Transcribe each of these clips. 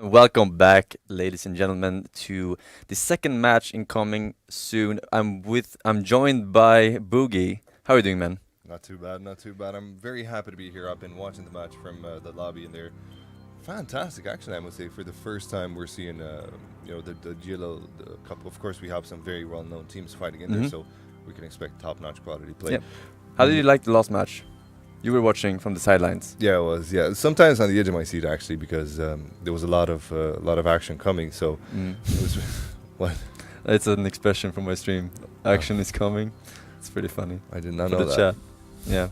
Welcome back, ladies and gentlemen, to the second match incoming soon. I'm joined by Boogie. How are you doing, man? Not too bad, not too bad. I'm very happy to be here. I've been watching the match from the lobby, and they're fantastic. Actually, I must say, for the first time, we're seeing the GLL Cup. Of course, we have some very well-known teams fighting in there, so we can expect top-notch quality play. Yep. How did you like the last match? You were watching from the sidelines. Yeah, it was. Yeah, sometimes on the edge of my seat actually, because there was a lot of action coming. So it was what? It's an expression from my stream. Action is coming. It's pretty funny. I did not For know the that. chat. Yeah.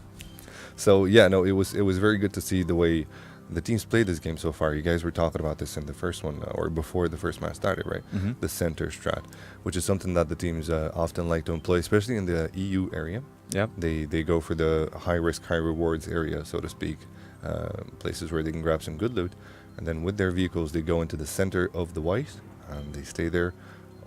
So yeah, no, it was very good to see the way the teams played this game so far. You guys were talking about this in the first one or before the first match started, right? The center strat, which is something that the teams often like to employ, especially in the EU area. Yeah. They go for the high risk, high rewards area, so to speak, places where they can grab some good loot, and then with their vehicles they go into the center of the white and they stay there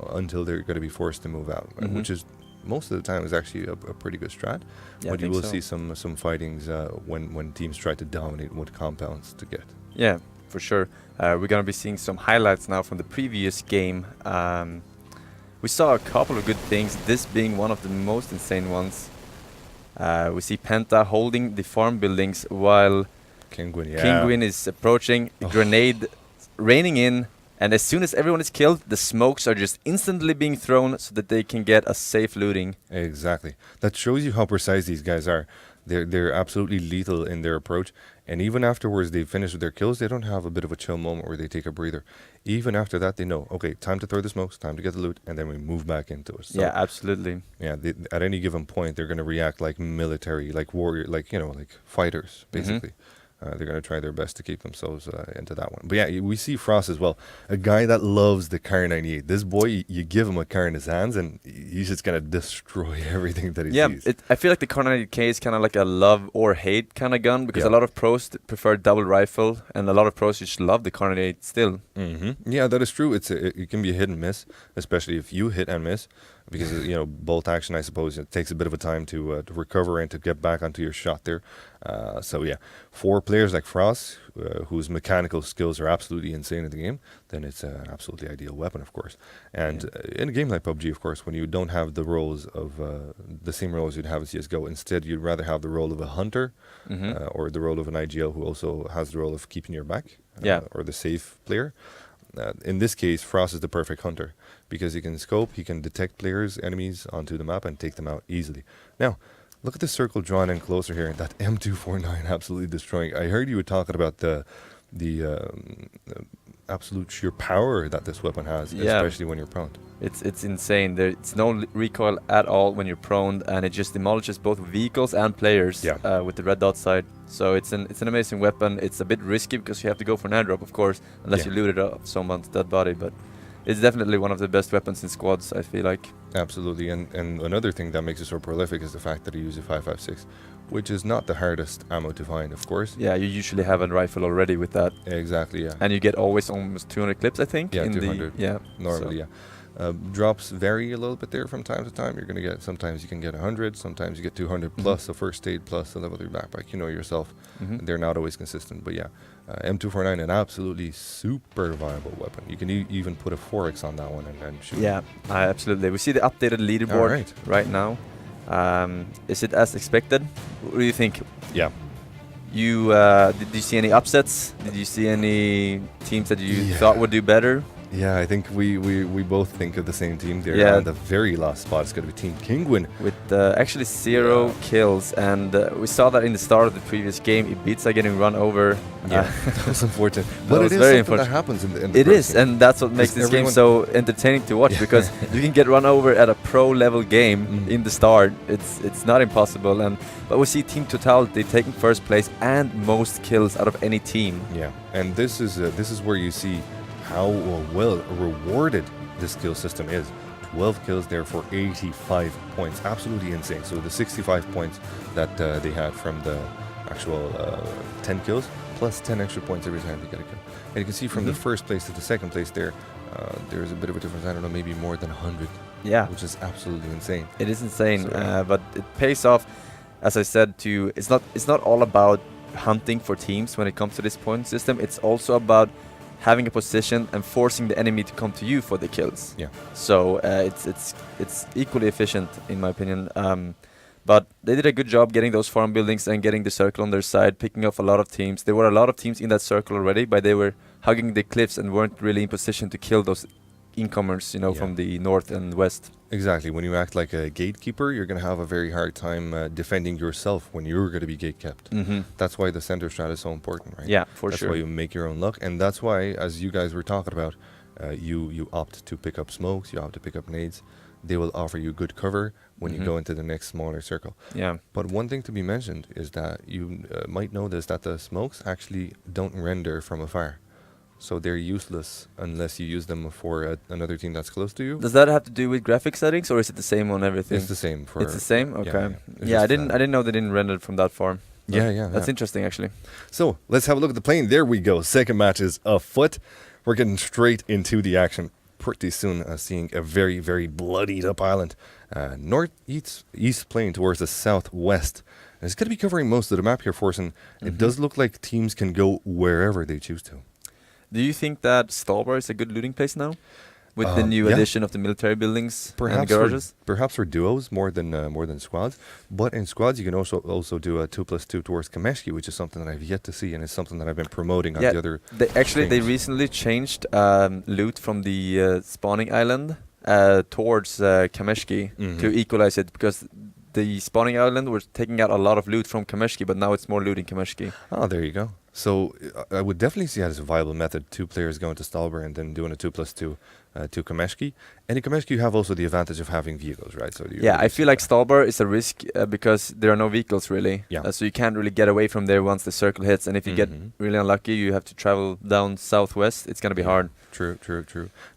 until they're going to be forced to move out, which is most of the time is actually a pretty good strat. Yeah, but you I will think see some fightings when teams try to dominate what compounds to get. Yeah, for sure. We're going to be seeing some highlights now from the previous game. We saw a couple of good things, this being one of the most insane ones. We see Penta holding the farm buildings while Kinguin is approaching, a grenade raining in, and as soon as everyone is killed, the smokes are just instantly being thrown so that they can get a safe looting. Exactly. That shows you how precise these guys are. They're absolutely lethal in their approach, and even afterwards they finish with their kills, they don't have a bit of a chill moment where they take a breather. Even after that, they know, okay, time to throw the smokes, time to get the loot, and then we move back into it. So Yeah, absolutely. yeah, at any given point, they're going to react like military, like warrior, like fighters, basically. They're going to try their best to keep themselves into that one. But yeah, we see Frost as well, a guy that loves the Kar 98. This boy, you give him a car in his hands, and he's just going to destroy everything that he sees. Yeah, I feel like the Kar 98K is kind of like a love or hate kind of gun, because a lot of pros prefer double rifle, and a lot of pros just love the Kar 98 still. Yeah, that is true. It can be a hit and miss, especially if you hit and miss, because bolt action, I suppose, it takes a bit of a time to recover and to get back onto your shot there. So yeah, for players like Frost, whose mechanical skills are absolutely insane in the game, then it's an absolutely ideal weapon, of course. And in a game like PUBG, of course, when you don't have the roles of the same roles you'd have in CSGO, instead you'd rather have the role of a hunter or the role of an IGL who also has the role of keeping your back, or the safe player. In this case, Frost is the perfect hunter because he can scope, he can detect players, enemies onto the map and take them out easily. Now, look at the circle drawn in closer here. That M249 absolutely destroying. I heard you were talking about the absolute sheer power that this weapon has, especially when you're prone. It's insane. There's no recoil at all when you're prone, and it just demolishes both vehicles and players with the red dot sight. So it's an amazing weapon. It's a bit risky because you have to go for an airdrop, of course, unless you loot it off someone's dead body. But it's definitely one of the best weapons in squads, I feel like. Absolutely, and another thing that makes it so prolific is the fact that he uses 5.56, which is not the hardest ammo to find, of course. Yeah, you usually have a rifle already with that. Exactly, yeah. And you get always almost 200 clips, I think. Yeah, in 200. Normally, drops vary a little bit there from time to time. You're going to get, sometimes you can get 100, sometimes you get 200 plus a first aid plus a level 3 backpack. You know yourself, they're not always consistent. But yeah, M249, an absolutely super viable weapon. You can even put a 4x on that one and shoot. Yeah, absolutely. We see the updated leaderboard right now. Is it as expected? What do you think? Yeah. You did you see any upsets? Did you see any teams that you thought would do better? Yeah, I think we both think of the same team there. On the very last spot, it's going to be Team Kinguin. With actually 0 kills, and we saw that in the start of the previous game. Ibiza getting run over. Yeah, that was unfortunate. But it is very something that happens in the It is, and that's what makes this game so entertaining to watch, because you can get run over at a pro level game in the start. It's not impossible, but we see Team Totality taking first place and most kills out of any team. Yeah, and this is where you see how well rewarded this kill system is. 12 kills there for 85 points. Absolutely insane. So the 65 points that they had from the actual 10 kills, plus 10 extra points every time they get a kill. And you can see from the first place to the second place there's a bit of a difference. I don't know, maybe more than 100. Yeah. Which is absolutely insane. It is insane, but it pays off, as I said, it's not all about hunting for teams when it comes to this point system. It's also about having a position and forcing the enemy to come to you for the kills. Yeah. So it's equally efficient in my opinion. But they did a good job getting those farm buildings and getting the circle on their side, picking off a lot of teams. There were a lot of teams in that circle already, but they were hugging the cliffs and weren't really in position to kill those incomers, Yeah. from the north and west. Exactly. When you act like a gatekeeper, you're going to have a very hard time defending yourself when you're going to be gatekept. Mm-hmm. That's why the center strat is so important, right? Yeah, for That's sure. why you make your own luck, and that's why, as you guys were talking about, you opt to pick up smokes, you opt to pick up nades. They will offer you good cover when you go into the next smaller circle. Yeah. But one thing to be mentioned is that you might notice that the smokes actually don't render from afar. So they're useless unless you use them for another team that's close to you. Does that have to do with graphic settings, or is it the same on everything? It's the same for. It's the same. yeah, Okay. It's Yeah, I just, didn't know they didn't render from that far. Yeah. That's interesting, actually. So let's have a look at the plane. There we go. Second match is afoot. We're getting straight into the action pretty soon, seeing a very, very bloodied up island. Northeast plane towards the southwest. And it's going to be covering most of the map here, Forsen. It does look like teams can go wherever they choose to. Do you think that Stalbar is a good looting place now? With the new yeah. addition of the military buildings and the Perhaps garages? perhaps for duos more than squads, but in squads you can also do a 2+2 towards Kameshki, which is something that I've yet to see, and it's something that I've been promoting on the other. They things. recently changed loot from the spawning island towards Kameshki to equalize it, because the spawning island was taking out a lot of loot from Kameshki, but now it's more loot in Kameshki. Oh, there you go. So I would definitely see that as a viable method. Two players going to Stalber and then doing a 2+2 to Kameshki. And in Kameshki you have also the advantage of having vehicles, right? So I feel like Stalber is a risk because there are no vehicles really. Yeah. So you can't really get away from there once the circle hits. And if you get really unlucky, you have to travel down southwest. It's going to be hard. True.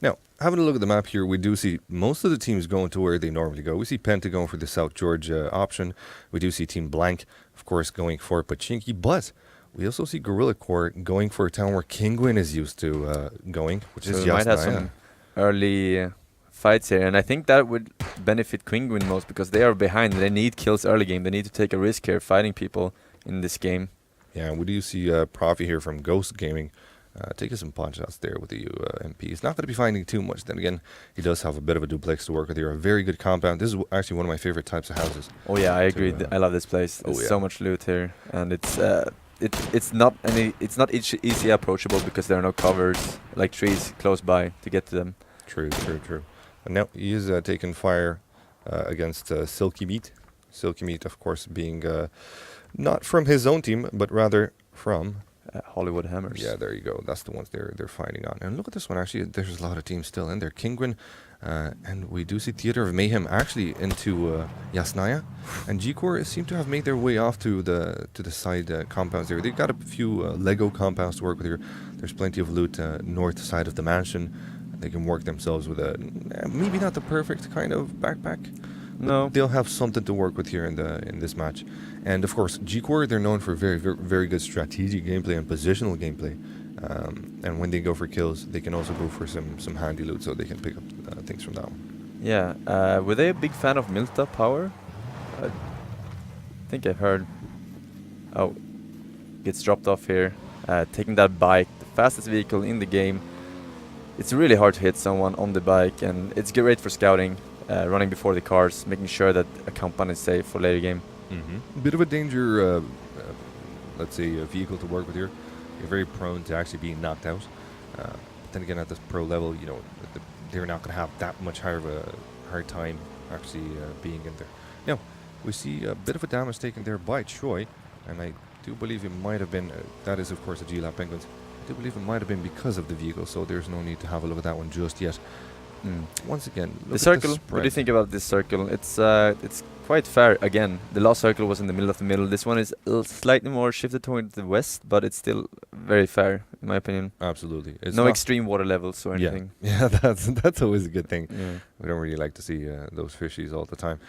Now, having a look at the map here, we do see most of the teams going to where they normally go. We see Penta going for the South George option. We do see Team Blank, of course, going for Pachinki. But we also see Gorilla Corps going for a town where Kinguin is used to going, which So is we might have Yasnaya. some early fights here. And I think that would benefit Quingwin most because they are behind. They need kills early game. They need to take a risk here fighting people in this game. Yeah, and we do see Profi here from Ghost Gaming taking some punch shots there with the MP. He's not going to be finding too much. Then again, he does have a bit of a duplex to work with here. A very good compound. This is actually one of my favorite types of houses. Oh yeah, I agree. I love this place. There's so much loot here, and it's not easy approachable because there are no covers like trees close by to get to them. True. And now he is taking fire against Silky Meat. Silky Meat, of course, being not from his own team, but rather from Hollywood Hammers. Yeah, there you go. That's the ones they're fighting on. And look at this one. Actually, there's a lot of teams still in there. Kinguin, and we do see Theater of Mayhem actually into Yasnaya, and G-Core seem to have made their way off to the side compounds there. They've got a few Lego compounds to work with here. There's plenty of loot north side of the mansion. They can work themselves with a maybe not the perfect kind of backpack. No, they'll have something to work with here in this match. And of course, G-Core, they're known for very, very, very good strategic gameplay and positional gameplay. And when they go for kills, they can also go for some handy loot, so they can pick up things from that one. Yeah, were they a big fan of Milta Power? I think I heard. Oh, gets dropped off here. Taking that bike, the fastest vehicle in the game. It's really hard to hit someone on the bike, and it's great for scouting. Running before the cars, making sure that a compound is safe for later game. Bit of a danger, let's say, a vehicle to work with here. You're very prone to actually being knocked out. But then again, at this pro level, you know, they're not going to have that much higher of a hard time actually being in there. Now, we see a bit of a damage taken there by Choi, and I do believe it might have been, that is of course a GLL Penguins, I do believe it might have been because of the vehicle, so there's no need to have a look at that one just yet. Once again, the circle. What do you think about this circle? It's quite fair. Again, the last circle was in the middle of the middle. This one is slightly more shifted toward the west, but it's still very fair in my opinion. Absolutely, it's no extreme water levels or anything. Yeah, that's always a good thing. Yeah. We don't really like to see those fishies all the time.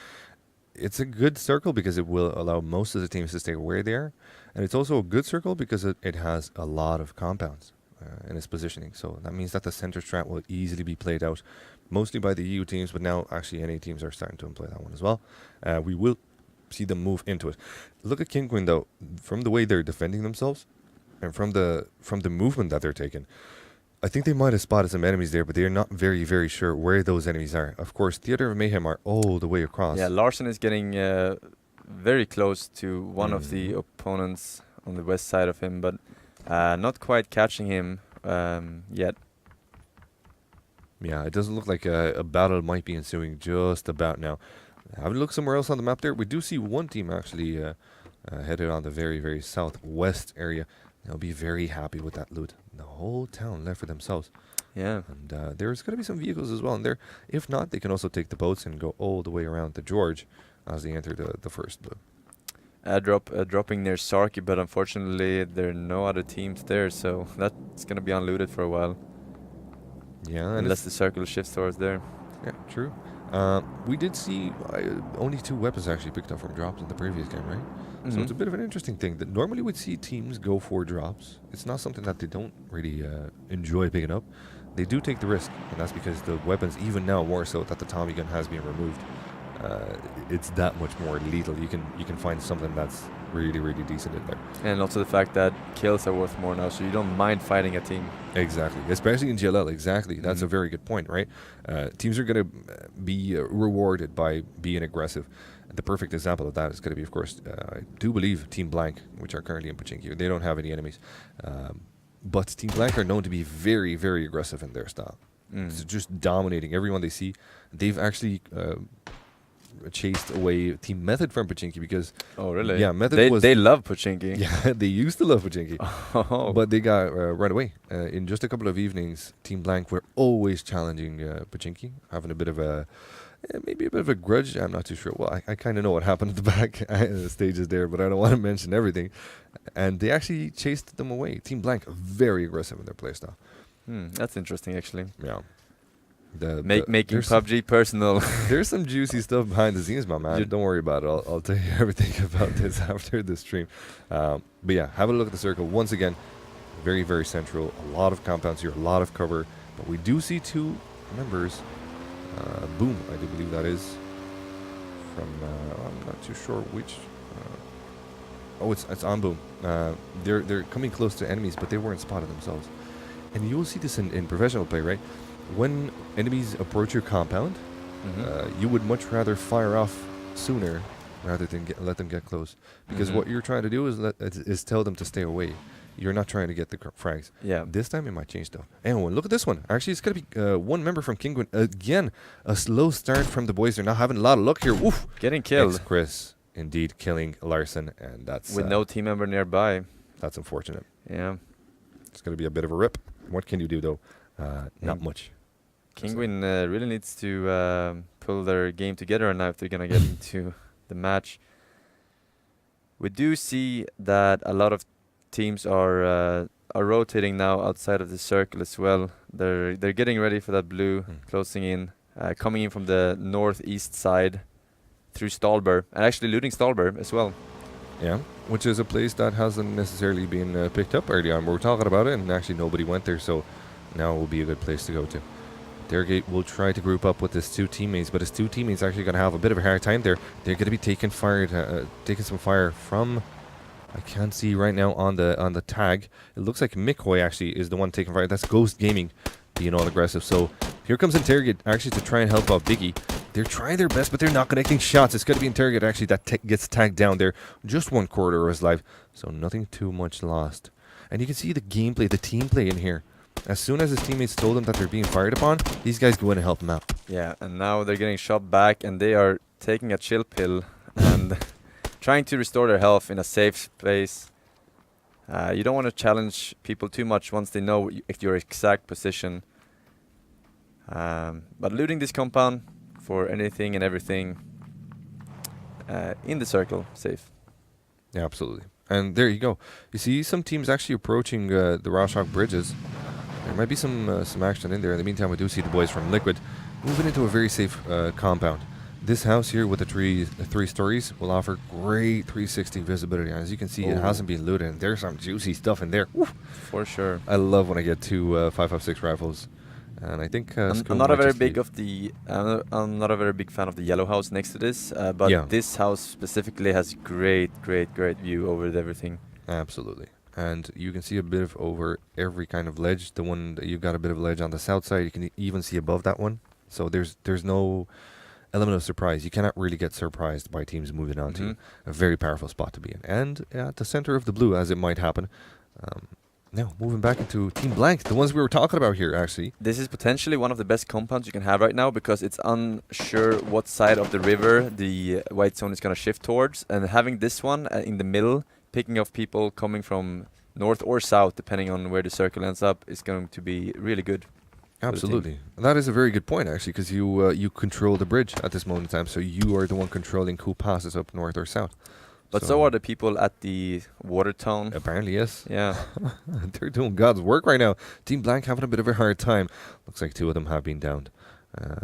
It's a good circle because it will allow most of the teams to stay where they are, and it's also a good circle because it has a lot of compounds in its positioning. So that means that the center strat will easily be played out, mostly by the EU teams, but now actually NA teams are starting to employ that one as well. We will see them move into it. Look at Kinguin though, from the way they're defending themselves, and from the movement that they're taking. I think they might have spotted some enemies there, but they're not very, very sure where those enemies are. Of course, Theater of Mayhem are all the way across. Yeah, Larson is getting very close to one of the opponents on the west side of him, but not quite catching him yet. Yeah, it doesn't look like a battle might be ensuing just about now. Have a look somewhere else on the map there. We do see one team actually headed on the very, very southwest area. They'll be very happy with that loot. The whole town left for themselves. Yeah. And there's going to be some vehicles as well in there. If not, they can also take the boats and go all the way around to George as they enter the first blue. Dropping near Sarki, but unfortunately there are no other teams there, so that's going to be unlooted for a while. Yeah, unless the circle shifts towards there. Yeah, true. We did see only 2 weapons actually picked up from drops in the previous game, right? So it's a bit of an interesting thing that normally we'd see teams go for drops. It's not something that they don't really enjoy picking up. They do take the risk, and that's because the weapons, even now more so that the Tommy gun has been removed, it's that much more lethal. You can find something that's really, really decent in there. And also the fact that kills are worth more now, so you don't mind fighting a team. Exactly, especially in GLL. Exactly, that's a very good point, right? Teams are going to be rewarded by being aggressive. The perfect example of that is going to be, of course, I do believe Team Blank, which are currently in Pachinki. They don't have any enemies. But Team Blank are known to be very, very aggressive in their style. So just dominating everyone they see. They've actually chased away Team Method from Pachinki because... Oh, really? Yeah, Method they love Pachinki. Yeah, they used to love Pachinki. Oh. But they got run away. In just a couple of evenings, Team Blank were always challenging Pachinki, having a bit of a... maybe a bit of a grudge. I'm not too sure. Well, I kind of know what happened at the back stages there, but I don't want to mention everything. And they actually chased them away. Team Blank, very aggressive in their playstyle. That's interesting, actually. Yeah. Making PUBG personal. There's some juicy stuff behind the scenes, my man. Don't worry about it. I'll tell you everything about this after the stream. But yeah, have a look at the circle. Once again, very, very central. A lot of compounds here, a lot of cover. But we do see 2 members. Boom, I do believe that is from, I'm not too sure which. Oh, it's on Boom. They're coming close to enemies, but they weren't spotted themselves. And you'll see this in professional play, right? When enemies approach your compound, you would much rather fire off sooner rather than let them get close. Because what you're trying to do is tell them to stay away. You're not trying to get the frags. Yeah. This time it might change though. And look at this one. Actually, it's going to be one member from Kingwin. Again, a slow start from the boys. They're not having a lot of luck here. Woof. Getting killed. Chris, indeed, killing Larson. And that's... with no team member nearby. That's unfortunate. Yeah. It's going to be a bit of a rip. What can you do though? Not much. Kingwin really needs to pull their game together now if they're going to get into the match. We do see that a lot of teams are rotating now outside of the circle as well. They're getting ready for that blue, closing in, coming in from the northeast side through Stalber, and actually looting Stalber as well. Yeah, which is a place that hasn't necessarily been picked up early on. We were talking about it, and actually nobody went there, so now will be a good place to go to. Dergate will try to group up with his 2 teammates, but his 2 teammates are actually going to have a bit of a hard time there. They're going to be taking some fire from... I can't see right now on the tag. It looks like Mikhoy actually is the one taking fire. That's Ghost Gaming being all aggressive. So here comes Interrogate actually to try and help out Biggie. They're trying their best, but they're not connecting shots. It's going to be Interrogate actually that gets tagged down there. Just 1 quarter of his life. So nothing too much lost. And you can see the gameplay, the team play in here. As soon as his teammates told him that they're being fired upon, these guys go in and help him out. Yeah, and now they're getting shot back, and they are taking a chill pill and trying to restore their health in a safe space. You don't want to challenge people too much once they know your exact position. But looting this compound for anything and everything in the circle, safe. Yeah, absolutely. And there you go. You see some teams actually approaching the Rorschach bridges. There might be some action in there. In the meantime, we do see the boys from Liquid moving into a very safe compound. This house here with the 3 stories will offer great 360 visibility. And as you can see, it hasn't been looted. And there's some juicy stuff in there. Woo. For sure. I love when I get 2 5.56 rifles. And I think I'm not a very big I'm not a very big fan of the yellow house next to this, but this house specifically has great view over everything. Absolutely. And you can see a bit of over every kind of ledge. The one that you've got a bit of ledge on the south side, you can even see above that one. So there's no element of surprise. You cannot really get surprised by teams moving on to a very powerful spot to be in. And at the center of the blue, as it might happen. Now, moving back into Team Blank, the ones we were talking about here, actually. This is potentially one of the best compounds you can have right now because it's unsure what side of the river the white zone is going to shift towards. And having this one in the middle, picking off people coming from north or south, depending on where the circle ends up, is going to be really good. Absolutely. That is a very good point, actually, because you control the bridge at this moment in time. So you are the one controlling who passes up north or south. But so are the people at the water town. Apparently, yes. Yeah. They're doing God's work right now. Team Blank having a bit of a hard time. Looks like 2 of them have been downed.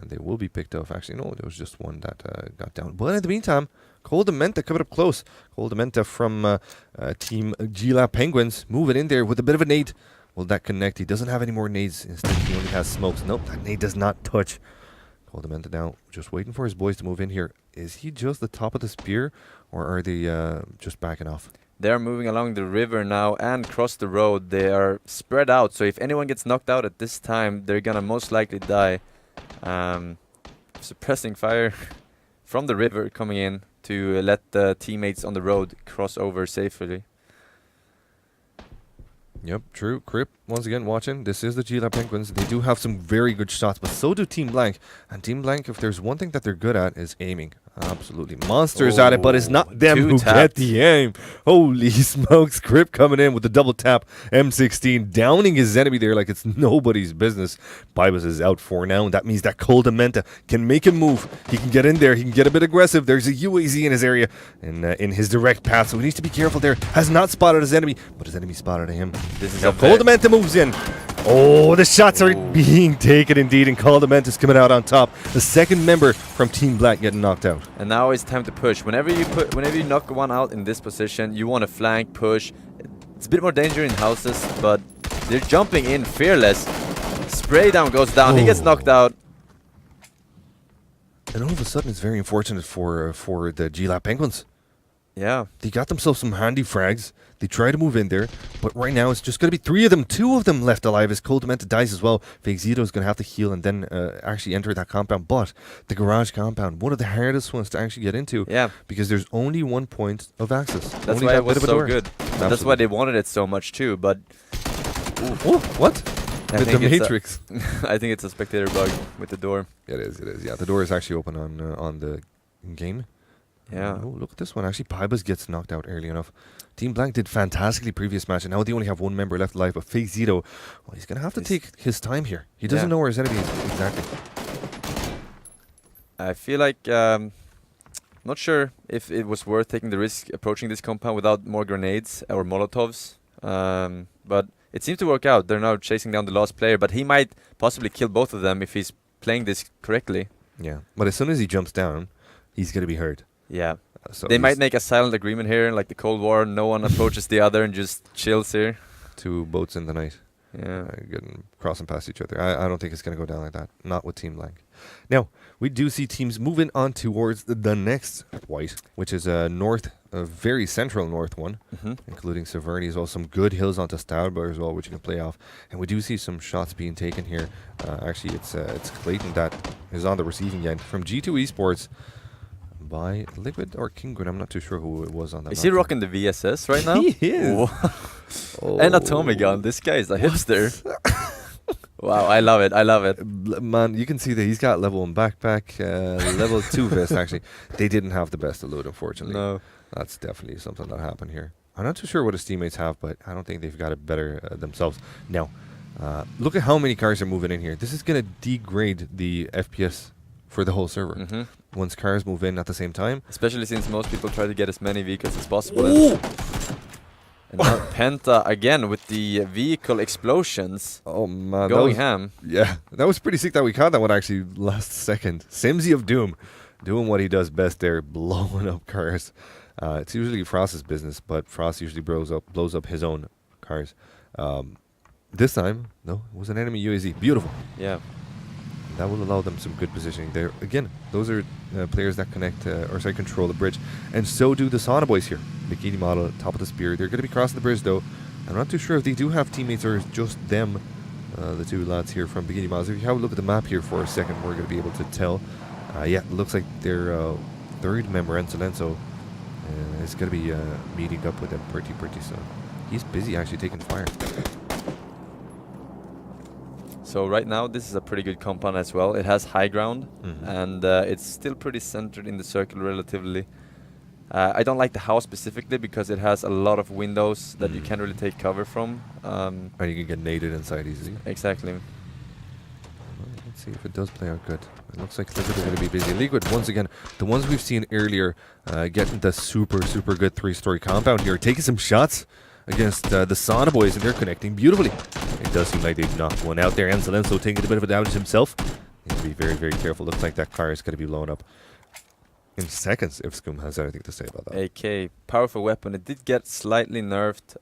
They will be picked off. Actually, no, there was just one that got down. But in the meantime, Coldamenta coming up close. Coldamenta from Team GLL Penguins moving in there with a bit of a nade. Will that connect? He doesn't have any more nades. Instead, he only has smokes. Nope, that nade does not touch. Coldamenta now just waiting for his boys to move in here. Is he just the top of the spear, or are they just backing off? They're moving along the river now and across the road. They are spread out, so if anyone gets knocked out at this time, they're gonna most likely die. Suppressing fire from the river coming in to let the teammates on the road cross over safely. Yep, true. Crip, once again, watching. This is the GLL Penguins. They do have some very good shots, but so do Team Blank. And Team Blank, if there's one thing that they're good at, is aiming. Absolutely. Monsters at it, but it's not them who get the aim. Holy smokes. Crip coming in with the double tap. M16 downing his enemy there like it's nobody's business. Bibas is out for now, and that means that Coldamenta can make him move. He can get in there. He can get a bit aggressive. There's a UAZ in his area, in his direct path, so he needs to be careful there. Has not spotted his enemy, but his enemy spotted him. This is now Coldamenta moves in. Oh, the shots are being taken indeed, and Coldamenta's coming out on top. The second member from Team Black getting knocked out. And now it's time to push. Whenever you knock one out in this position, you want to flank, push. It's a bit more danger in houses, but they're jumping in fearless. Spray down goes down. He gets knocked out. And all of a sudden, it's very unfortunate for the GLL Penguins. Yeah. They got themselves some handy frags. They try to move in there, but right now it's just going to be 3 of them. 2 of them left alive as Coldamenta dies as well. Fake Zito is going to have to heal and then actually enter that compound. But the garage compound, one of the hardest ones to actually get into. Yeah. Because there's only 1 point of access. That's only why that it was bit of a so door. good. That's why they wanted it so much too, but... Oh, what? The Matrix. I think it's a spectator bug with the door. It is. Yeah, the door is actually open on the game. Yeah. Oh, look at this one. Actually, Pybas gets knocked out early enough. Team Blank did fantastically previous match, and now they only have 1 member left alive. But Fake Zito, well, he's going to have to take his time here. He doesn't know where his enemy is exactly. I feel like, not sure if it was worth taking the risk approaching this compound without more grenades or Molotovs. But it seems to work out. They're now chasing down the last player, but he might possibly kill both of them if he's playing this correctly. Yeah, but as soon as he jumps down, he's going to be hurt. Yeah. So they might make a silent agreement here, like the Cold War. No one approaches the other and just chills here. 2 boats in the night. Yeah. Getting crossing past each other. I don't think it's going to go down like that. Not with Team Blank. Now, we do see teams moving on towards the next white, which is a very central north one, including Severny as well. Some good hills onto Stourborough as well, which you can play off. And we do see some shots being taken here. Actually, it's Clayton that is on the receiving end from G2 Esports by Liquid or Kingwood. I'm not too sure who it was on that. Is he rocking the VSS right now? He is. And a Tommy gun. This guy is a hipster. Wow, I love it. Man, you can see that he's got level 1 backpack, level 2 vest. Actually, they didn't have the best of loot, unfortunately. No. That's definitely something that happened here. I'm not too sure what his teammates have, but I don't think they've got it better themselves. Now, look at how many cars are moving in here. This is going to degrade the FPS for the whole server. Once cars move in at the same time. Especially since most people try to get as many vehicles as possible. And now Penta again with the vehicle explosions. Oh man, going ham. Yeah, that was pretty sick that we caught that one actually last second. Simsy of Doom doing what he does best there, blowing up cars. It's usually Frost's business, but Frost usually blows up his own cars. This time, no, it was an enemy UAZ. Beautiful. Yeah. That will allow them some good positioning there. Again, those are players that control the bridge. And so do the Sauna boys here. Bikini model, top of the spear. They're going to be crossing the bridge, though. I'm not too sure if they do have teammates or it's just them, the two lads here from Bikini Miles. If you have a look at the map here for a second, we're going to be able to tell. Yeah, it looks like their third member, Enzo, is going to be meeting up with them pretty soon. He's busy actually taking fire. So right now this is a pretty good compound as well. It has high ground, and it's still pretty centered in the circle relatively. I don't like the house specifically because it has a lot of windows that you can't really take cover from. And you can get naded inside easily. Exactly. Well, let's see if it does play out good. It looks like Liquid are going to be busy. Liquid, once again, the ones we've seen earlier, getting the super good 3-story compound here, taking some shots against the Sauna boys, and they're connecting beautifully. It does seem like they've knocked one out there. Enzo taking a bit of a damage himself. Need to be very careful. Looks like that car is going to be blown up in seconds if Scum has anything to say about that. AK, powerful weapon. It did get slightly nerfed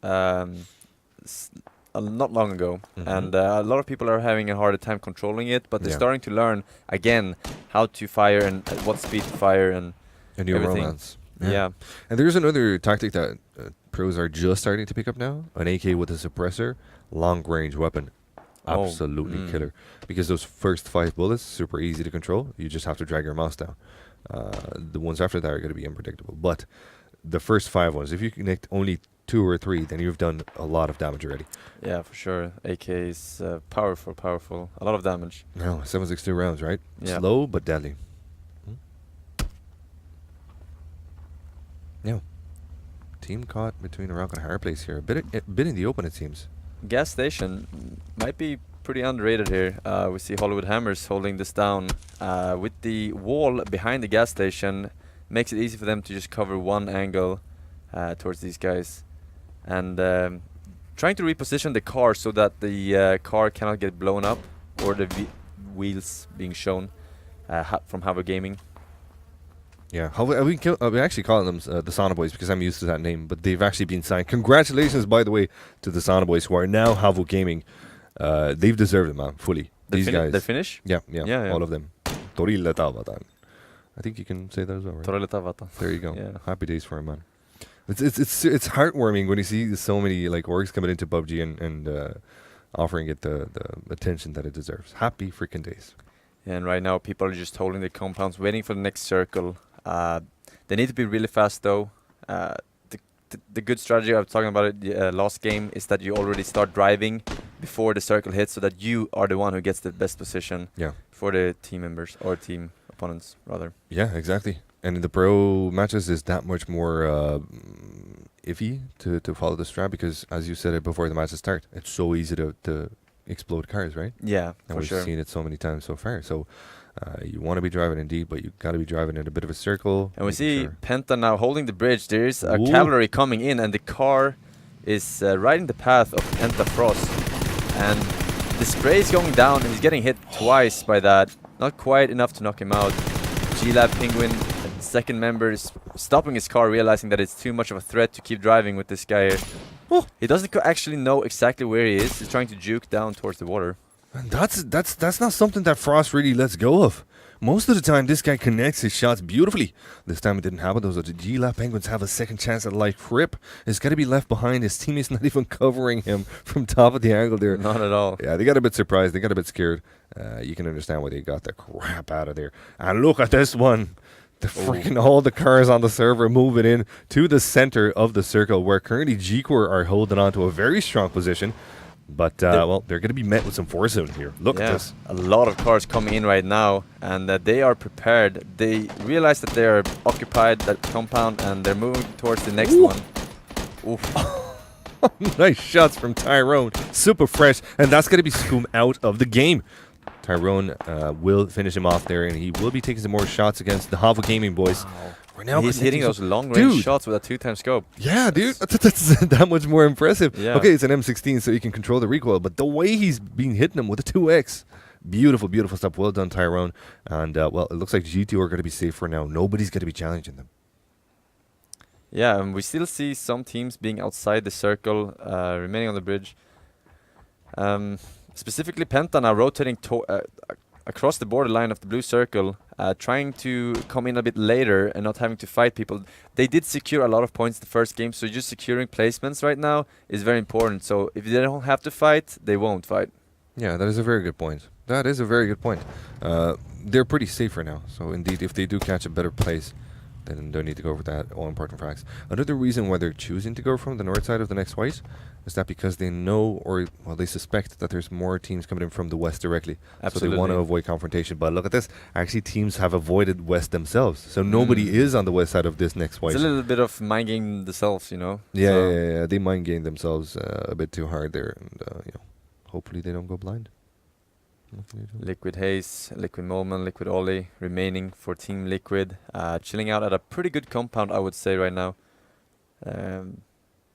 not long ago, and a lot of people are having a harder time controlling it, but they're starting to learn again how to fire and at what speed to fire and new everything. romance. Yeah. And there's another tactic that pros are just starting to pick up now. An AK with a suppressor, long range weapon. Absolutely killer. Because those first 5 bullets, super easy to control. You just have to drag your mouse down. The ones after that are going to be unpredictable. But the first 5 ones, if you connect only 2 or 3, then you've done a lot of damage already. Yeah, for sure. AK is powerful. A lot of damage. No, 7.62 rounds, right? Yeah. Slow but deadly. Yeah. Team caught between a rock and a hard place here. A bit in the open, it seems. Gas station might be pretty underrated here. We see Hollywood Hammers holding this down with the wall behind the gas station. Makes it easy for them to just cover one angle towards these guys, and trying to reposition the car so that the car cannot get blown up or the wheels being shown from Havoc Gaming. Yeah, we actually call them the Sauna Boys because I'm used to that name, but they've actually been signed. Congratulations, by the way, to the Sauna Boys who are now Havoc Gaming. They've deserved it, man, fully. These guys. The finish? Yeah, all of them. Torille Tavatan. I think you can say that as well, right? Torille Tavatan. There you go. Yeah. Happy days for him, man. It's heartwarming when you see so many like orgs coming into PUBG and offering it the attention that it deserves. Happy freaking days. And right now, people are just holding the compounds, waiting for the next circle. They need to be really fast, though. The good strategy I was talking about it last game is that you already start driving before the circle hits, so that you are the one who gets the best position for the team members or team opponents, rather. Yeah, exactly. And in the pro matches, is that much more iffy to follow the strat because, as you said it before the matches start, it's so easy to explode cars, right? Yeah, and for we've sure. seen it so many times so far. So you want to be driving indeed, but you got to be driving in a bit of a circle. And we see Penta now holding the bridge. There's a cavalry coming in, and the car is right in the path of Penta Frost. And the spray is going down, and he's getting hit twice by that. Not quite enough to knock him out. GLL Penguin, second member, is stopping his car, realizing that it's too much of a threat to keep driving with this guy here. He doesn't actually know exactly where he is. He's trying to juke down towards the water. And that's not something that Frost really lets go of. Most of the time, this guy connects his shots beautifully. This time it didn't happen. Those are the GLL Penguins have a second chance at life rip. He's got to be left behind. His teammate's not even covering him from top of the angle there. Not at all. Yeah, they got a bit surprised. They got a bit scared. You can understand why they got the crap out of there. And look at this one. The freaking all the cars on the server moving in to the center of the circle where currently G-Core are holding on to a very strong position. But, well, they're going to be met with some Forsen here. Look at this. A lot of cars coming in right now, and they are prepared. They realize that they are occupied, that compound, and they're moving towards the next one. Oof. Nice shots from Tyrone. Super fresh, and that's going to be Scum out of the game. Tyrone will finish him off there, and he will be taking some more shots against the Havo Gaming boys. Wow. Right now he's hitting those long-range shots with a 2-time scope. Yeah, dude. That's that much more impressive. Yeah. Okay, it's an M16, so you can control the recoil, but the way he's been hitting them with a 2X. Beautiful, beautiful stuff. Well done, Tyrone. And, well, it looks like G2 are going to be safe for now. Nobody's going to be challenging them. Yeah, and we still see some teams being outside the circle, remaining on the bridge. Specifically, Penta now rotating across the borderline of the blue circle, trying to come in a bit later and not having to fight people. They did secure a lot of points the first game, so just securing placements right now is very important. So if they don't have to fight, they won't fight. Yeah, that is a very good point. That is a very good point. They're pretty safe right now. So indeed, if they do catch a better place, then don't need to go for that. All important facts. Another reason why they're choosing to go from the north side of the next white is that because they know, or well, they suspect that there's more teams coming in from the west directly. Absolutely. So they want to avoid confrontation. But look at this. Actually, teams have avoided west themselves. So nobody is on the west side of this next white. It's a little bit of mind gaming themselves, you know. Yeah, So yeah. They mind game themselves a bit too hard there, and hopefully they don't go blind. Liquid Haze, Liquid Moment, Liquid Ollie remaining for Team Liquid. Chilling out at a pretty good compound, I would say, right now.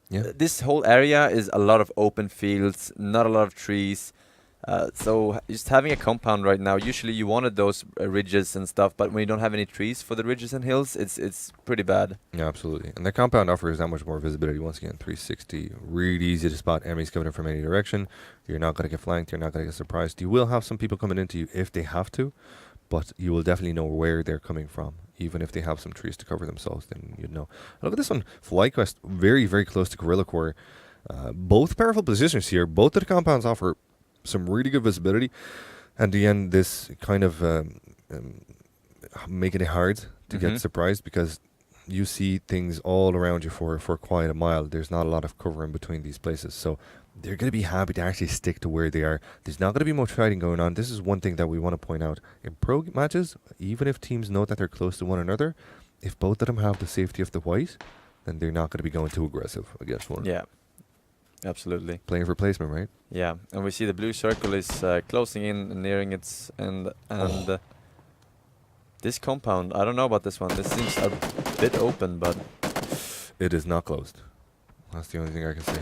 This whole area is a lot of open fields, not a lot of trees. So just having a compound right now, usually you wanted those ridges and stuff, but when you don't have any trees for the ridges and hills, it's pretty bad. Yeah, absolutely. And the compound offers that much more visibility. Once again, 360, really easy to spot enemies coming in from any direction. You're not going to get flanked. You're not going to get surprised. You will have some people coming into you if they have to, but you will definitely know where they're coming from. Even if they have some trees to cover themselves, then you'd know. Look at this one. FlyQuest, very, very close to Gorilla Core. Both powerful positions here. Both of the compounds offer some really good visibility. And the end, this kind of making it hard to get surprised because you see things all around you for quite a mile. There's not a lot of cover in between these places. So they're going to be happy to actually stick to where they are. There's not going to be much fighting going on. This is one thing that we want to point out. In pro matches, even if teams know that they're close to one another, if both of them have the safety of the white, then they're not going to be going too aggressive against one. Yeah, absolutely. Playing for placement, right? Yeah, and we see the blue circle is closing in and nearing its end. And this compound, I don't know about this one. This seems a bit open, but it is not closed. That's the only thing I can say.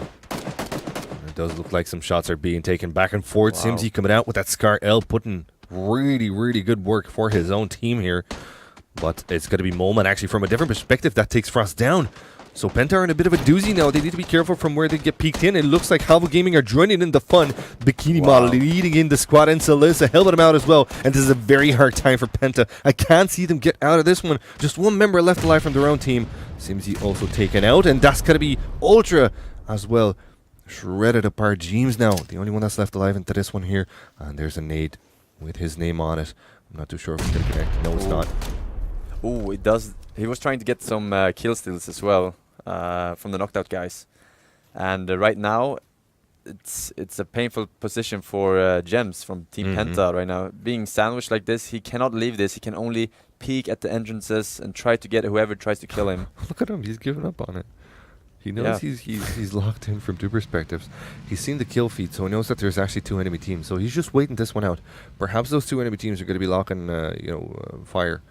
It does look like some shots are being taken back and forth. Wow. Simsy coming out with that Scar L, putting really, really good work for his own team here. But it's going to be Molman actually from a different perspective that takes Frost down. So Penta are in a bit of a doozy now. They need to be careful from where they get peeked in. It looks like Halvo Gaming are joining in the fun. Bikini Model leading in the squad, and Celissa helping him out as well. And this is a very hard time for Penta. I can't see them get out of this one. Just one member left alive from their own team. Simsy also taken out, and that's going to be Ultra as well. Shredded apart. James now, the only one that's left alive into this one here. And there's a nade with his name on it. I'm not too sure if it's going to connect. No, it's not. Oh, it does. He was trying to get some kill steals as well from the knocked out guys. And right now, it's a painful position for Gems from Team Penta right now. Being sandwiched like this, he cannot leave this. He can only peek at the entrances and try to get whoever tries to kill him. Look at him. He's given up on it. He knows he's locked in from two perspectives. He's seen the kill feed, so he knows that there's actually two enemy teams. So he's just waiting this one out. Perhaps those two enemy teams are going to be locking, fire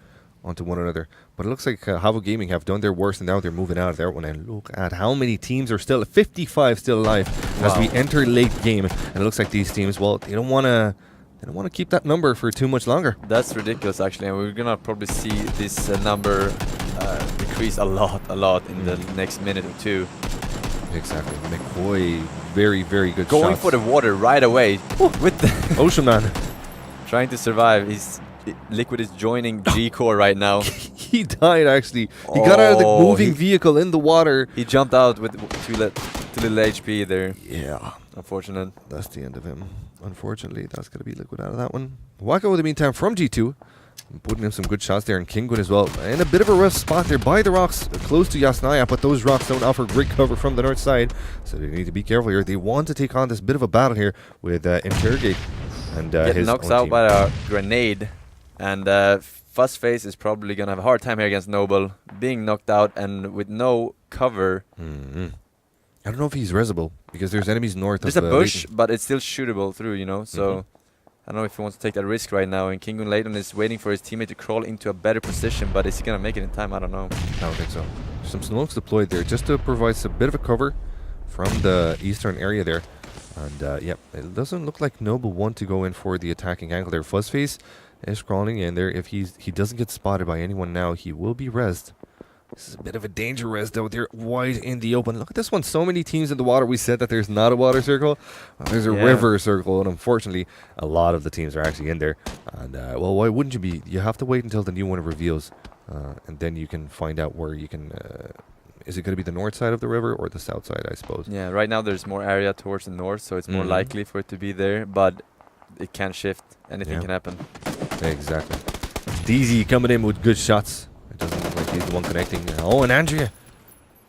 onto one another. But it looks like Halvo Gaming have done their worst, and now they're moving out of that one. And look at how many teams are still, 55 still alive as we enter late game. And it looks like these teams, well, they don't want to keep that number for too much longer. That's ridiculous, actually, and we're gonna probably see this number decrease a lot in the next minute or two. Exactly. McCoy, very, very good Going shots. for the water right away with the Ocean Man. trying to survive. Liquid is joining G-Core right now. He died, actually. He got out of the moving vehicle in the water. He jumped out with too little HP there. Yeah. Unfortunate. That's the end of him. Unfortunately, that's going to be Liquid out of that one. Waka, in the meantime, from G2. Putting in some good shots there, and Kingun as well. In a bit of a rough spot there by the rocks, close to Yasnaya, but those rocks don't offer great cover from the north side, so they need to be careful here. They want to take on this bit of a battle here with Interrogate and his knocked own out team. by a grenade, and Fuzzface is probably gonna have a hard time here against Noble, being knocked out and with no cover. I don't know if he's resible because there's enemies north. There's of a bush, Leighton. but it's still shootable through, you know. So I don't know if he wants to take that risk right now. And Kingun Leighton is waiting for his teammate to crawl into a better position, but is he gonna make it in time? I don't know. I don't think so. Some smokes deployed there just to provide a bit of a cover from the eastern area there. And yep, it doesn't look like Noble want to go in for the attacking angle there. Fuzzface is crawling in there. If he doesn't get spotted by anyone now, he will be rezzed. This is a bit of a danger res, though. They're wide in the open. Look at this one. So many teams in the water. We said that there's not a water circle. Well, there's a river circle, and unfortunately, a lot of the teams are actually in there. And, well, why wouldn't you be? You have to wait until the new one reveals, and then you can find out where you can... is it going to be the north side of the river or the south side, I suppose? Yeah, right now there's more area towards the north, so it's more likely for it to be there, but it can shift. Anything can happen. Exactly. DZ coming in with good shots. It doesn't look like he's the one connecting. Oh, and Andrea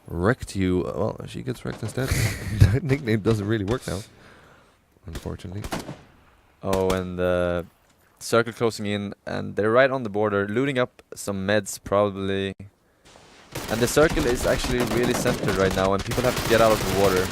wrecked you. Well, she gets wrecked instead. That nickname doesn't really work now, unfortunately. Oh, and circle closing in, and they're right on the border, looting up some meds probably. And the circle is actually really centered right now, and people have to get out of the water.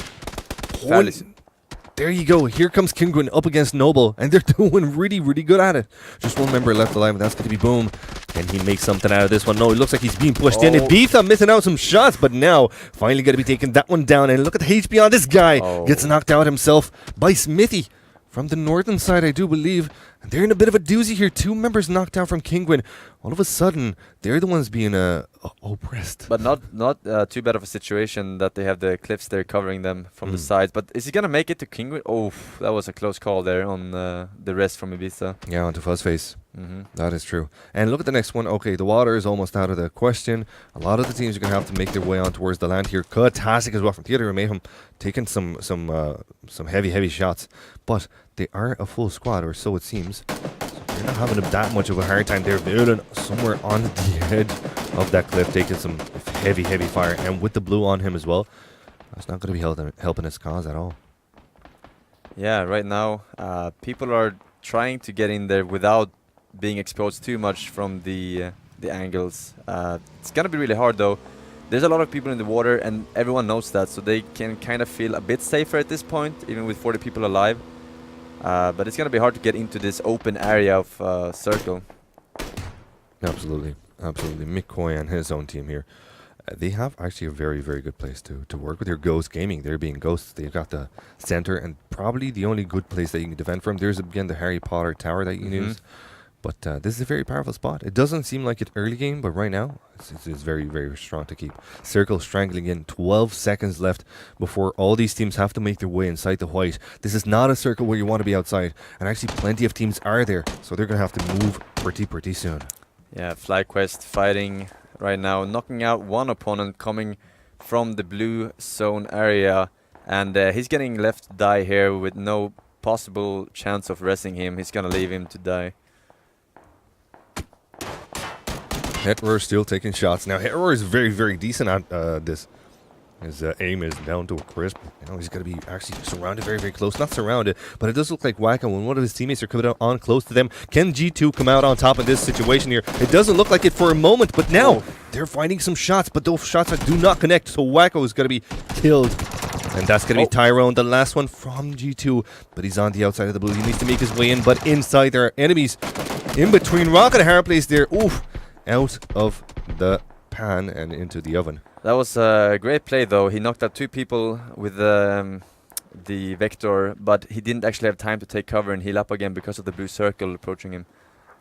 There you go. Here comes Kingwin up against Noble, and they're doing really, really good at it. Just one member left alive, and that's going to be Boom. Can he make something out of this one? No, it looks like he's being pushed in. Ibiza missing out some shots, but now finally going to be taking that one down. And look at the HP on this guy. Gets knocked out himself by Smithy from the northern side, I do believe. And they're in a bit of a doozy here. 2 members knocked out from Kingwin. All of a sudden, they're the ones being oppressed. But not too bad of a situation that they have the cliffs there covering them from the sides. But is he going to make it to Kingwin? Oh, that was a close call there on the rest from Ibiza. Yeah, onto Fuzzface. That is true. And look at the next one. Okay, the water is almost out of the question. A lot of the teams are going to have to make their way on towards the land here. Fantastic as well from Theatre of Mayhem, taking some heavy shots. But they are a full squad, or so it seems. So they're not having that much of a hard time. They're Violin somewhere on the edge of that cliff, taking some heavy fire. And with the blue on him as well, that's not going to be helping his cause at all. Yeah, right now, people are trying to get in there without being exposed too much from the angles. It's gonna be really hard though. There's a lot of people in the water and everyone knows that, so they can kind of feel a bit safer at this point, even with 40 people alive. But it's gonna be hard to get into this open area of circle. Absolutely. Mick Coy and his own team here. They have actually a very, very good place to work with. Your Ghost Gaming. They're being Ghosts. They've got the center and probably the only good place that you can defend from. There's again the Harry Potter tower that you can use. But this is a very powerful spot. It doesn't seem like it early game, but right now, it's very, very strong to keep. Circle strangling in. 12 seconds left before all these teams have to make their way inside the white. This is not a circle where you want to be outside. And actually, plenty of teams are there. So they're going to have to move pretty soon. Yeah, FlyQuest fighting right now. Knocking out one opponent coming from the blue zone area. And he's getting left to die here with no possible chance of resing him. He's going to leave him to die. Hetroar still taking shots. Now, Hetroar is very, very decent at this. His aim is down to a crisp. You know, he's going to be actually surrounded very, very close. Not surrounded, but it does look like Wacko when one of his teammates are coming on close to them. Can G2 come out on top in this situation here? It doesn't look like it for a moment, but now they're finding some shots, but those shots do not connect, so Wacko is going to be killed. And that's going to be Tyrone, the last one from G2, but he's on the outside of the blue. He needs to make his way in, but inside there are enemies in between. Rocket Hard Place there. Oof. Out of the pan and into the oven. That was a great play though. He knocked out 2 people with the Vector, but he didn't actually have time to take cover and heal up again because of the blue circle approaching him.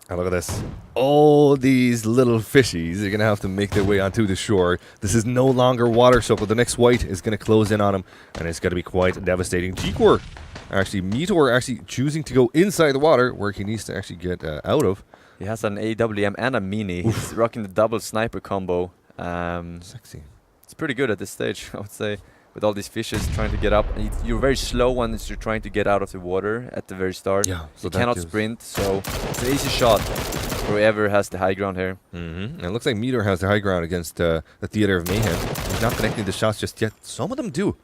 And look at this. All these little fishies are going to have to make their way onto the shore. This is no longer water circle. The next white is going to close in on him, and it's going to be quite devastating. G-Core, actually, Meteor actually choosing to go inside the water where he needs to actually get out of. He has an AWM and a Mini. He's rocking the double sniper combo. Sexy. It's pretty good at this stage, I would say, with all these fishes trying to get up. And you're very slow once you're trying to get out of the water at the very start. Yeah, so you cannot sprint, so it's an easy shot for whoever has the high ground here. And it looks like Meteor has the high ground against the Theater of Mayhem. He's not connecting the shots just yet. Some of them do.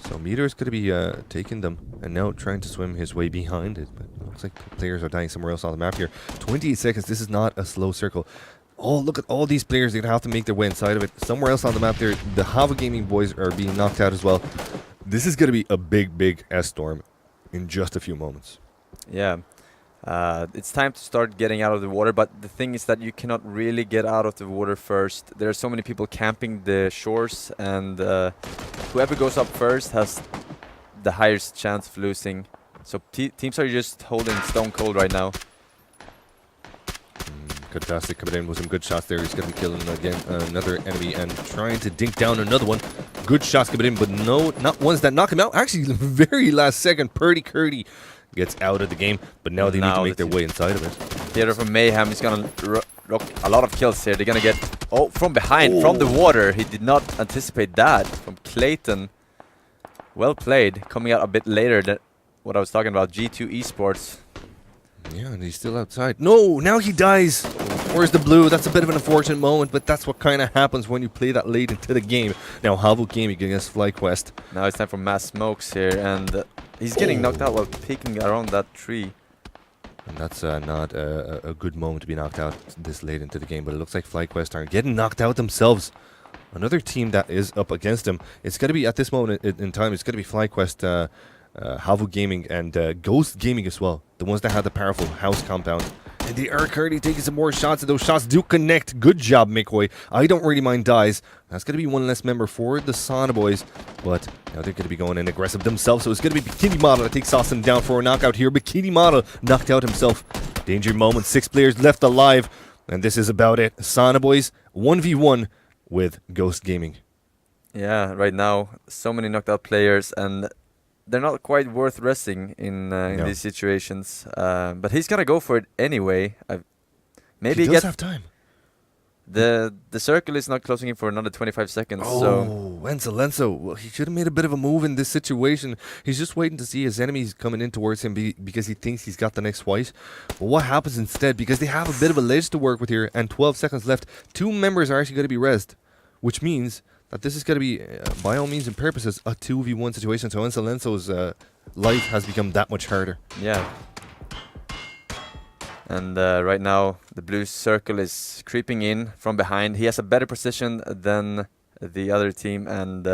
So Meteor's going to be taking them and now trying to swim his way behind it. But it looks like the players are dying somewhere else on the map here. 28 seconds. This is not a slow circle. Oh, look at all these players. They're going to have to make their way inside of it. Somewhere else on the map there, the Hava Gaming boys are being knocked out as well. This is going to be a big S-storm in just a few moments. Yeah. It's time to start getting out of the water, but the thing is that you cannot really get out of the water first. There are so many people camping the shores, and whoever goes up first has the highest chance of losing. So teams are just holding stone cold right now. Fantastic coming in with some good shots there. He's going to be killing again another enemy and trying to dink down another one. Good shots coming in, but no, not ones that knock him out. Actually, the very last second, Purdy Curdy gets out of the game, but now they need to make their way inside of it. Theater from Mayhem is going to rock a lot of kills here. They're going to get, from behind, from the water. He did not anticipate that from Clayton. Well played, coming out a bit later than what I was talking about, G2 Esports. Yeah, and he's still outside. No, now he dies. Where's the blue? That's a bit of an unfortunate moment, but that's what kind of happens when you play that late into the game. Now, Havoc Gaming against FlyQuest. Now it's time for Mass Smokes here, and he's getting knocked out while peeking around that tree. And that's not a good moment to be knocked out this late into the game, but it looks like FlyQuest are getting knocked out themselves. Another team that is up against them, it's going to be, at this moment in time, it's going to be FlyQuest, Havoc Gaming, and Ghost Gaming as well. The ones that had the powerful house compound. And they are currently taking some more shots, and those shots do connect. Good job, McCoy. I don't really mind dies. That's going to be one less member for the Sauna Boys, but now they're going to be going in aggressive themselves, so it's going to be Bikini Model that takes Austin down for a knockout here. Bikini Model knocked out himself. Danger moment, 6 players left alive, and this is about it. Sauna Boys 1v1 with Ghost Gaming. Yeah, right now, so many knocked out players, and they're not quite worth resting in these situations. But he's gonna go for it anyway. Maybe he does have time. The circle is not closing in for another 25 seconds. Oh, so Lenzo. Well, he should have made a bit of a move in this situation. He's just waiting to see his enemies coming in towards him because he thinks he's got the next white. But what happens instead? Because they have a bit of a ledge to work with here, and 12 seconds left. 2 members are actually going to be rezzed, which means that this is going to be, by all means and purposes, a 2v1 situation. So Enzo Lenzo's life has become that much harder. Yeah. And right now, the blue circle is creeping in from behind. He has a better position than the other team, and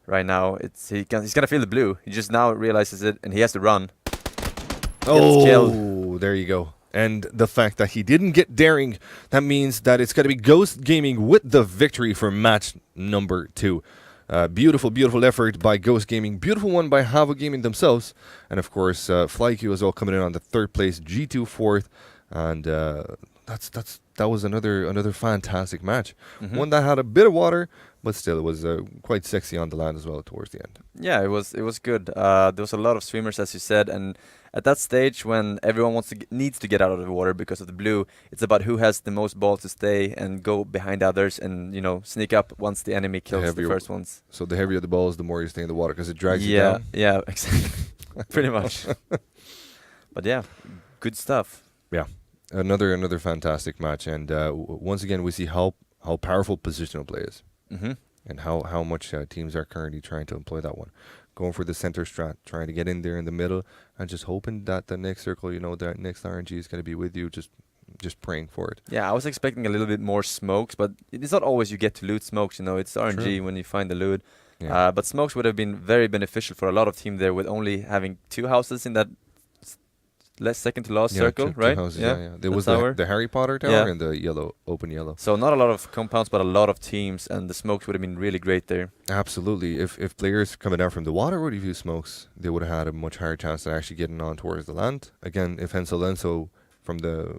right now he's gonna feel the blue. He just now realizes it, and he has to run. Oh, there you go. And the fact that he didn't get daring, that means that it's going to be Ghost Gaming with the victory for match number 2. Beautiful, beautiful effort by Ghost Gaming. Beautiful one by Havoc Gaming themselves. And of course, FlyQ as well coming in on the 3rd place, G2 4th. And that was another fantastic match. One that had a bit of water, but still it was quite sexy on the land as well towards the end. Yeah, it was good. There was a lot of swimmers, as you said, and at that stage when everyone needs to get out of the water because of the blue, it's about who has the most balls to stay and go behind others and, sneak up once the enemy kills the first ones. So the heavier the balls, the more you stay in the water because it drags you down. Yeah, exactly. Pretty much. But yeah, good stuff. Yeah, another fantastic match, and once again we see how powerful positional play is, and how much teams are currently trying to employ that one. Going for the center strat, trying to get in there in the middle, and just hoping that the next circle, that next RNG is going to be with you, just praying for it. Yeah, I was expecting a little bit more smokes, but it's not always you get to loot smokes, it's RNG when you find the loot. Yeah. But smokes would have been very beneficial for a lot of teams there with only having 2 houses in that second to last circle, right? Two houses, yeah. There was the Harry Potter tower and the open yellow. So not a lot of compounds, but a lot of teams, and the smokes would have been really great there. Absolutely. If players coming down from the water would have used smokes, they would have had a much higher chance of actually getting on towards the land. Again, if Enzo Lenzo, from the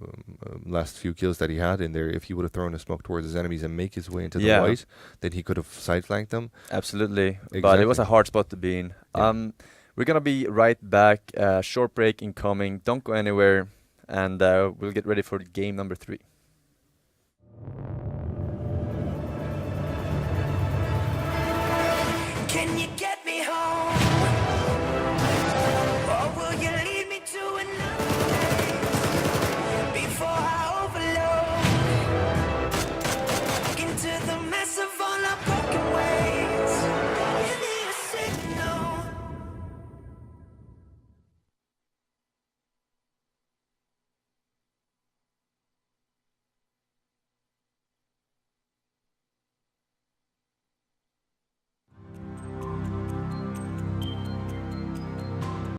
last few kills that he had in there, if he would have thrown a smoke towards his enemies and make his way into the white, then he could have side flanked them. Absolutely. Exactly. But it was a hard spot to be in. Yeah. We're going to be right back. Short break incoming. Don't go anywhere. And we'll get ready for game number 3.